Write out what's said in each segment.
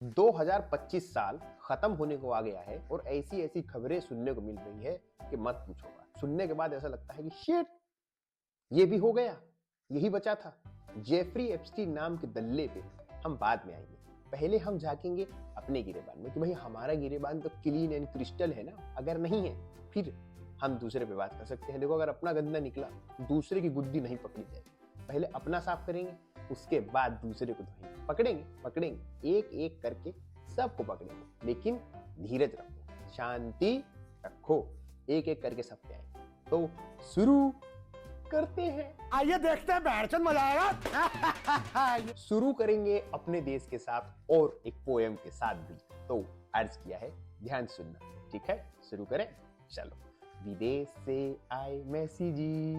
2025 साल खत्म होने को आ गया है और ऐसी ऐसी खबरें सुनने को मिल रही है कि मत पूछो बात। सुनने के बाद ऐसा लगता है कि शिट, ये भी हो गया, यही बचा था। जेफरी एप्स्टीन नाम के दल्ले पे हम बाद में आएंगे। पहले हम झांकेंगे अपने गिरेबान में कि भाई हमारा गिरेबान तो क्लीन एंड क्रिस्टल है ना। अगर नहीं है फिर हम दूसरे पे बात कर सकते हैं। देखो, अगर अपना गंदा निकला दूसरे की गुद्दी नहीं पकड़ी जाएगी। पहले अपना साफ करेंगे, उसके बाद दूसरे को धोएंगे। पकड़ेंगे एक एक करके सबको पकड़ेंगे, लेकिन धीरज रखो, शांति रखो, एक एक करके सब पे आएंगे। तो शुरू करते हैं। आइए देखते हैं, बैठचंद मजा आएगा। शुरू करेंगे अपने देश के साथ और एक पोएम के साथ भी। तो अर्ज किया है, ध्यान सुनना, ठीक है? शुरू करें, चलो। विदेश से आए मैसी जी,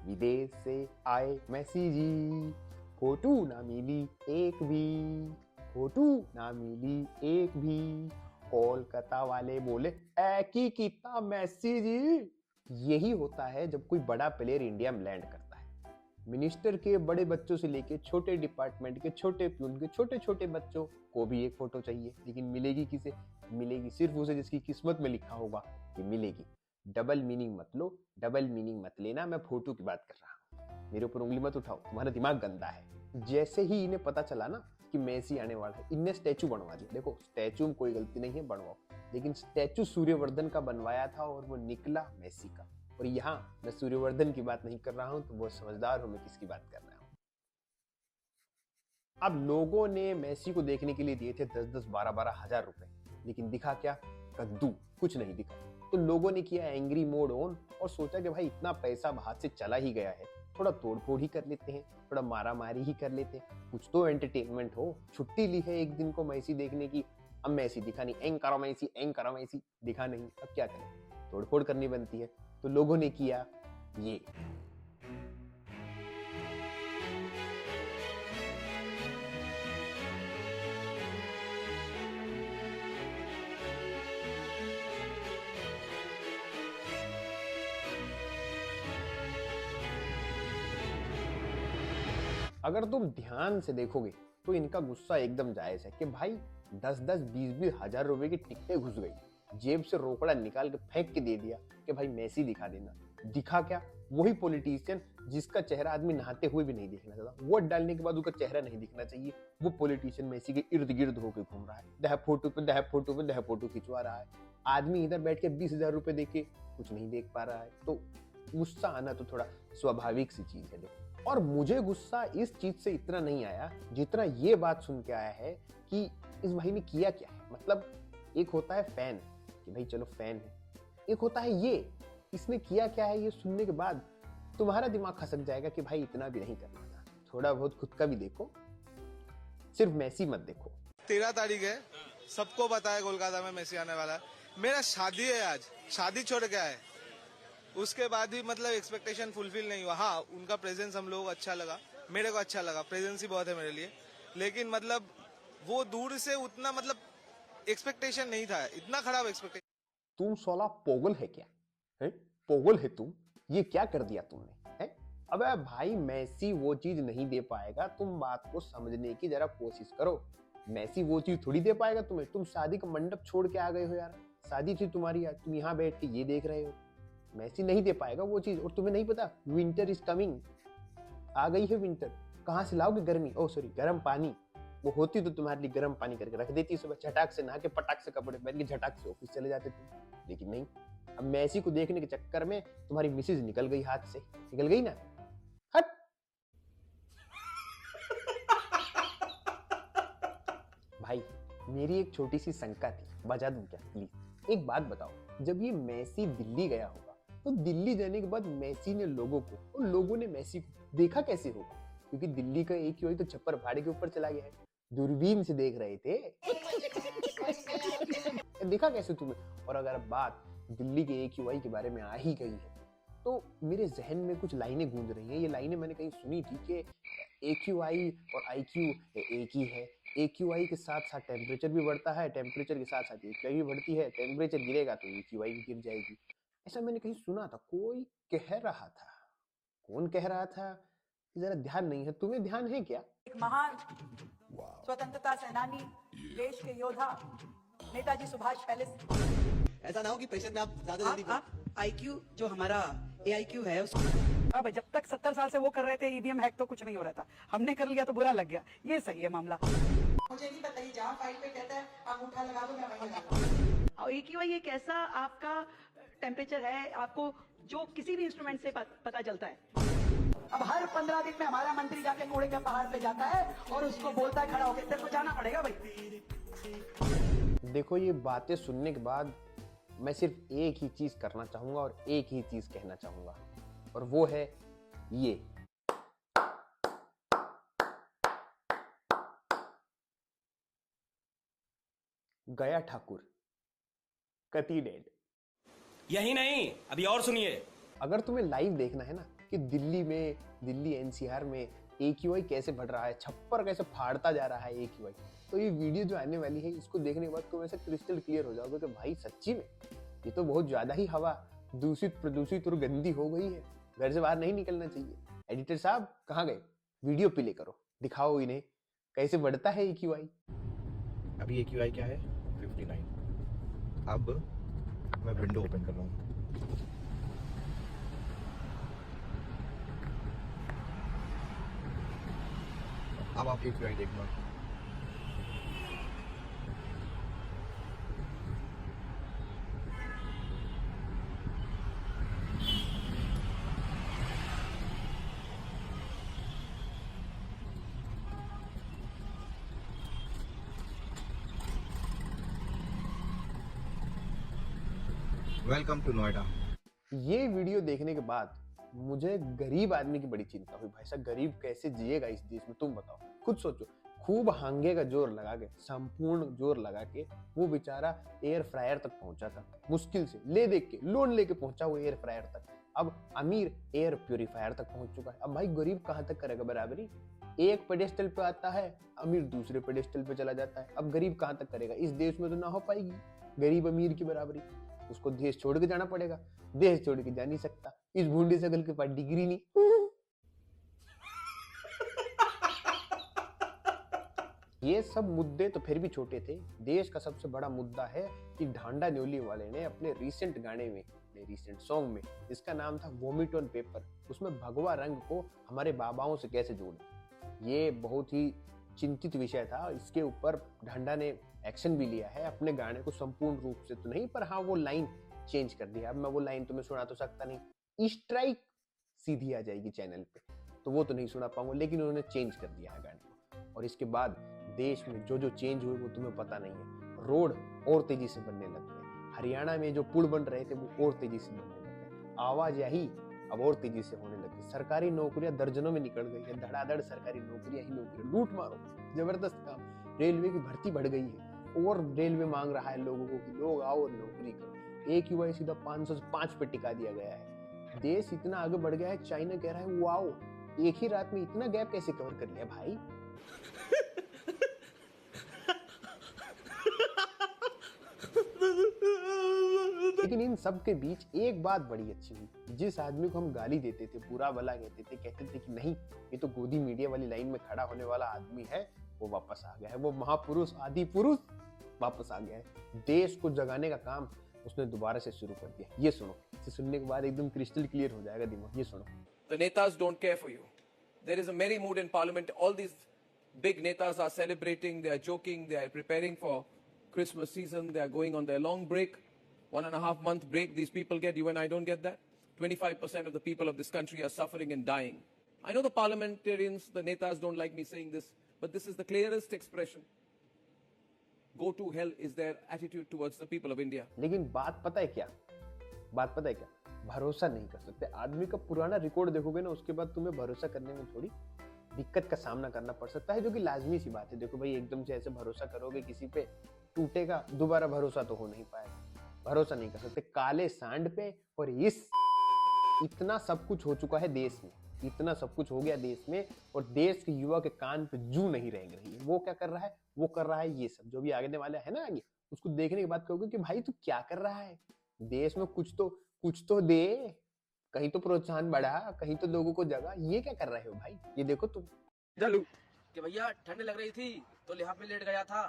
विदेश से आए मैसी जी, फोटो ना मिली एक भी, फोटो ना मिली एक भी, कोलकाता वाले बोले ऐ की कितना मैसी जी। यही होता है जब कोई बड़ा प्लेयर इंडिया में लैंड करता है। मिनिस्टर के बड़े बच्चों से लेके छोटे डिपार्टमेंट के छोटे प्यून के छोटे छोटे बच्चों को भी एक फोटो चाहिए, लेकिन मिलेगी किसे? मिलेगी सिर्फ उसे जिसकी किस्मत में लिखा होगा कि मिलेगी। डबल मीनिंग मत लो, डबल मीनिंग मत लेना। मैं फोटो की बात कर रहा हूँ, मेरे ऊपर उंगली मत उठाओ, तुम्हारा दिमाग गंदा है। जैसे ही इन्हें पता चला ना कि मेसी आने वाला है, इनने स्टैचू बनवा दिया। देखो, स्टैचू में कोई गलती नहीं है, बनवाओ, लेकिन स्टैचू सूर्यवर्धन का बनवाया था और वो निकला मेसी का। और यहाँ मैं सूर्यवर्धन की बात नहीं कर रहा हूं, तो वो समझदार हो मैं किसकी बात कर रहा हूं। अब लोगों ने मेसी को देखने के लिए दिए थे 10-10, 12-12 हजार रुपए, लेकिन दिखा क्या? कद्दू, कुछ नहीं दिखा। तो लोगों ने किया एंग्री मोड ऑन और सोचा कि भाई इतना पैसा हाथ से चला ही गया है, थोड़ा तोड़फोड़ ही कर लेते हैं, थोड़ा मारा मारी ही कर लेते हैं, कुछ तो एंटरटेनमेंट हो। छुट्टी ली है एक दिन को मेसी देखने की, अब मेसी दिखा नहीं, एंग करो मेसी, एंग करो मेसी, दिखा नहीं। अब क्या करें? तोड़फोड़ करनी बनती है। तो लोगों ने किया ये। अगर तुम ध्यान से देखोगे तो इनका गुस्सा एकदम जायज है कि भाई 10-10, 20-20 हजार रुपए की टिकटें घुस गई, जेब से रोकड़ा निकाल के फेंक के दे दिया कि भाई मेसी दिखा देना। दिखा क्या? वही पॉलिटिशियन जिसका चेहरा आदमी नहाते हुए भी नहीं देखना चाहता, वोट डालने के बाद उसका चेहरा नहीं दिखना चाहिए, वो पॉलिटिशियन मेसी के इर्द गिर्द होकर घूम रहा है, दह फोटो पे दह फोटो पे दह फोटो खिंचवा रहा है। आदमी इधर बैठ के 20,000 रुपए देके कुछ नहीं देख पा रहा है। तो गुस्सा आना तो थोड़ा स्वाभाविक सी चीज है। देखो, और मुझे गुस्सा इस चीज से इतना नहीं आया जितना ये बात सुन के आया है कि इस भाई ने किया क्या है। मतलब एक होता है फैन कि भाई चलो फैन है, एक होता है ये, इसने किया क्या है। ये सुनने के बाद तुम्हारा दिमाग खसक जाएगा कि भाई इतना भी नहीं करना था, थोड़ा बहुत खुद का भी देखो, सिर्फ मेसी मत देखो। 13 तारीख है, सबको पता है कोलकाता में मेसी आने वाला है। मेरा शादी है आज, शादी छोड़ के आए, उसके बाद भी मतलब एक्सपेक्टेशन फुलफिल नहीं हुआ। हाँ, उनका प्रेजेंस हम लोगों को अच्छा लगा, मेरे को अच्छा लगा, प्रेजेंस ही बहुत है मेरे लिए, लेकिन मतलब वो दूर से उतना मतलब एक्सपेक्टेशन नहीं था, इतना खराब एक्सपेक्टेशन। तुम सोला पोगल है क्या? है पोगल है तुम? ये क्या कर दिया तुमने? है अबे भाई, मेसी वो चीज नहीं दे पाएगा। तुम बात को समझने की जरा कोशिश करो। मेसी वो चीज थोड़ी दे पाएगा तुम्हें। तुम शादी का मंडप छोड़ के आ गए हो यार, शादी थी तुम्हारी, तुम यहाँ बैठ के ये देख रहे हो। मेसी नहीं दे पाएगा वो चीज। और तुम्हें नहीं पता विंटर इज कमिंग, आ गई है विंटर। कहां से लाओगे गर्मी? ओ सॉरी, गर्म पानी। वो होती तो तुम्हारे लिए गर्म पानी करके रख देती सुबह, झटाक से नहा के पटाक से कपड़े पहन के झटाक से ऑफिस चले जाते तुम। लेकिन नहीं, अब मेसी को देखने के चक्कर में तुम्हारी मिसेज निकल गई हाथ से, निकल गई ना। हट। भाई मेरी एक छोटी सी शंका थी, बजा दूं क्या प्लीज? एक बात बताओ, जब ये मेसी दिल्ली गया होगा तो दिल्ली जाने के बाद मेसी ने लोगों को और लोगों ने मेसी को देखा कैसे होगा? क्योंकि दिल्ली का एक ही तो छप्पर फाड़े के ऊपर चला गया है, दूरबीन से देख रहे थे। देखा कैसे तुम्हें? और अगर बात दिल्ली के AQI के बारे में आ ही गई है तो मेरे जहन में कुछ लाइनें गूंज रही हैं। ये लाइनें मैंने कहीं सुनी थी कि AQI और IQ एक ही है। AQI के साथ साथ टेम्परेचर भी बढ़ता है, टेम्परेचर के साथ साथ AQI भी बढ़ती है, टेम्परेचर गिरेगा तो AQI भी गिर जाएगी। ऐसा मैंने कहीं सुना था, कोई कह रहा था। कौन कह रहा था जरा ध्यान नहीं है। तुम्हें ध्यान है क्या? एक महान स्वतंत्रता सेनानी, देश के योद्धा नेताजी सुभाष पैलेस। ऐसा ना हो कि प्रेशर में आप ज्यादा जल्दी IQ जो हमारा AIQ है उसको अब जब तक 70 साल से वो कर रहे थे ईवीएम हैक तो कुछ नहीं हो रहा था, हमने कर लिया तो बुरा लग गया। ये सही है मामला। मुझे नहीं बताइए, जहाँ फाइल पे कहता है अंगूठा लगा दो, मैं वहीं लगाऊंगा। और AQI एक ऐसा आपका टेम्परेचर है, आपको जो किसी भी इंस्ट्रूमेंट से पता चलता है। अब हर 15 दिन में हमारा मंत्री जाके कूड़े के पहाड़ पे जाता है और उसको बोलता है खड़ा होकर, तेरे को जाना पड़ेगा भाई। देखो, ये बातें सुनने के बाद मैं सिर्फ एक ही चीज करना चाहूंगा और एक ही चीज कहना चाहूंगा, और वो है ये। गया ठाकुर कति डेड। यही नहीं, अभी और सुनिए। अगर तुम्हें लाइव देखना है ना कि दिल्ली NCR में AQI कैसे बढ़ रहा है, छप्पर कैसे फाड़ता जा रहा है AQI, तो ये वीडियो जो आने वाली है इसको देखने के बाद तुम ऐसे क्रिस्टल क्लियर हो जाओगे कि भाई सच्ची में ये तो बहुत ज्यादा ही हवा दूषित प्रदूषित और गंदी हो गई है, घर से बाहर नहीं निकलना चाहिए। एडिटर साहब कहाँ गए? वीडियो प्ले करो, दिखाओ इन्हें कैसे बढ़ता है AQI। अभी AQI क्या है? 59। अब मैं विंडो ओपन कर रहा हूँ। अब आप AQI देखना। Welcome to Noida. ये वीडियो देखने के बाद मुझे गरीब आदमी की बड़ी चिंता हुई। भाई साहब, गरीब कैसे जिएगा इस देश में, तुम बताओ। खुद सोचो, खूब हांगे का जोर लगा के, संपूर्ण जोर लगा के वो बेचारा एयर फ्रायर तक पहुंचा था, मुश्किल से लोन लेके पहुंचा वो एयर फ्रायर तक। अब अमीर एयर प्यूरिफायर तक पहुंच चुका है। अब भाई गरीब कहां तक करेगा बराबरी? एक पेडेस्टल पे आता है, अमीर दूसरे पेडेस्टल पे चला जाता है। अब गरीब कहां तक करेगा? इस देश में तो ना हो पाएगी गरीब अमीर की बराबरी। उसको देश छोड़ के जाना पड़ेगा। देश छोड़ के जा नहीं सकता, इस भूंडी सकल के पास डिग्री नहीं। ये सब मुद्दे तो फिर भी छोटे थे। देश का सबसे बड़ा मुद्दा है कि ढांडा न्योली वाले ने अपने रीसेंट गाने में, रीसेंट सॉन्ग में, जिसका नाम था वोमिट ऑन पेपर, उसमें भगवा रंग को हमारे बाबाओं से कैसे जोड़े। ये बहुत ही चिंतित विषय था। इसके ऊपर ढांडा ने एक्शन भी लिया है। अपने गाने को संपूर्ण रूप से तो नहीं, पर हाँ वो लाइन चेंज कर दिया। अब मैं वो लाइन तुम्हें सुना तो सकता नहीं, स्ट्राइक सीधी आ जाएगी चैनल पे, तो वो तो नहीं सुना पाऊंगा, लेकिन उन्होंने चेंज कर दिया है गाने को। और इसके बाद देश में जो जो चेंज हुए वो तुम्हें पता नहीं है। रोड और तेजी से बनने लग गए, हरियाणा में जो पुल बन रहे थे वो और तेजी से बनने लग गए, आवाजाही अब और तेजी से होने लगी, सरकारी नौकरियां दर्जनों में निकल गई है, धड़ाधड़ सरकारी नौकरियां ही नौकरियां, लूट मारो, जबरदस्त काम। रेलवे की भर्ती बढ़ गई है और रेलवे मांग रहा है लोगों को कि लोग आओ और नौकरी करो। AQI सीधा 500 से 5 पे टिका दिया गया है। देश इतना आगे बढ़ गया है, चाइना कह रहा है वाओ, एक ही रात में इतना गैप कैसे कवर कर लिया भाई। लेकिन इन सब के बीच एक बात बड़ी अच्छी हुई। जिस आदमी को हम गाली देते थे, बुरा भला कहते थे, कहते थे कि नहीं ये तो गोदी मीडिया वाली लाइन में खड़ा होने वाला आदमी है, वो वापस आ गया है। वो महापुरुष, आदि पुरुष वापस आ गया है। देश को जगाने का काम उसने दोबारा से शुरू कर दिया। ये सुनो, इसे सुनने के बाद एकदम क्रिस्टल क्लियर हो जाएगा दिमाग। ये सुनो। The netas don't care for you. There is a merry mood in parliament. All these big netas are celebrating, they are joking, they are preparing for Christmas season, they are going on their long break. 1.5 month break these people get, you and I don't get that. 25% of the people of this country are suffering and dying. I know the parliamentarians, the netas don't like me saying this, but this is the clearest expression. Go to hell is their attitude towards the people of India. लेकिन बात पता है क्या? भरोसा नहीं कर सकते। आदमी का पुराना रिकॉर्ड देखोगे ना, उसके बाद तुम्हें भरोसा करने में थोड़ी दिक्कत का सामना करना पड़ सकता है, जो कि लाजमी सी बात है। देखो भाई, एकदम से ऐसे भरोसा करोगे किसी पे, टूटेगा, दोबारा भरोसा तो हो नहीं पाएगा। भरोसा नहीं कर सकते काले सांड पे। और इस इतना सब कुछ हो चुका है देश में, इतना सब कुछ हो गया देश में, और देश के युवा के कान पे जू नहीं रेंग रही है। वो क्या कर रहा है? वो कर रहा है ये सब जो भी आगे वाला है ना, आगे उसको देखने के बाद कहोगे कि भाई तू क्या कर रहा है? देश में कुछ तो दे, कहीं तो प्रोत्साहन बढ़ा, कहीं तो लोगों को जगा। ये क्या कर रहे हो भाई? ये देखो तुम। Jalu, कि भैया ठंड लग रही थी तो लिहाफ में लेट गया था,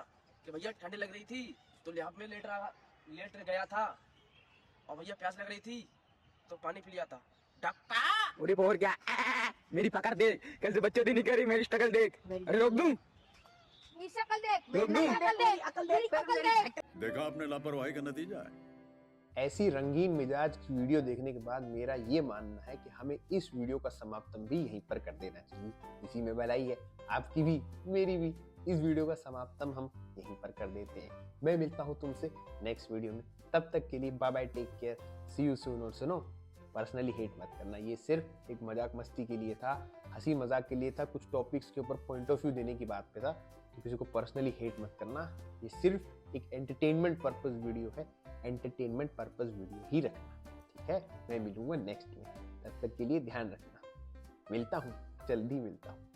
कि भैया ठंड लग रही थी तो लिहाफ में लेट गया था, और भैया प्यास लग रही थी तो पानी पी लिया था। डक्का उड़ी पोर क्या मेरी पकड़ दे, कल से बच्चों नहीं करी, मेरी स्ट्रगल देख। अरे रोक दूं, मेरी शक्ल देख, रोक दूं। मेरी शक्ल देख। देखा आपने लापरवाही का नतीजा है। ऐसी रंगीन मिजाज की वीडियो देखने के बाद मेरा ये मानना है कि हमें इस वीडियो का समापन भी यहीं पर कर देना चाहिए। इसी में भलाई है, आपकी भी मेरी भी। इस वीडियो का समापन हम यहीं पर कर देते हैं। मैं मिलता हूँ तुमसे नेक्स्ट वीडियो में, तब तक के लिए bye bye, take care, see you soon. और सुनो, पर्सनली हेट मत करना, ये सिर्फ एक मजाक मस्ती के लिए था, हंसी मजाक के लिए था, कुछ टॉपिक्स के ऊपर पॉइंट ऑफ व्यू देने की बात पे था। तो किसी को पर्सनली हेट मत करना, ये सिर्फ एक एंटरटेनमेंट पर्पस वीडियो है, एंटरटेनमेंट पर्पस वीडियो ही रखना, ठीक है। मैं मिलूंगा नेक्स्ट में, तब तक के लिए ध्यान रखना। मिलता हूँ, जल्दी मिलता हूँ।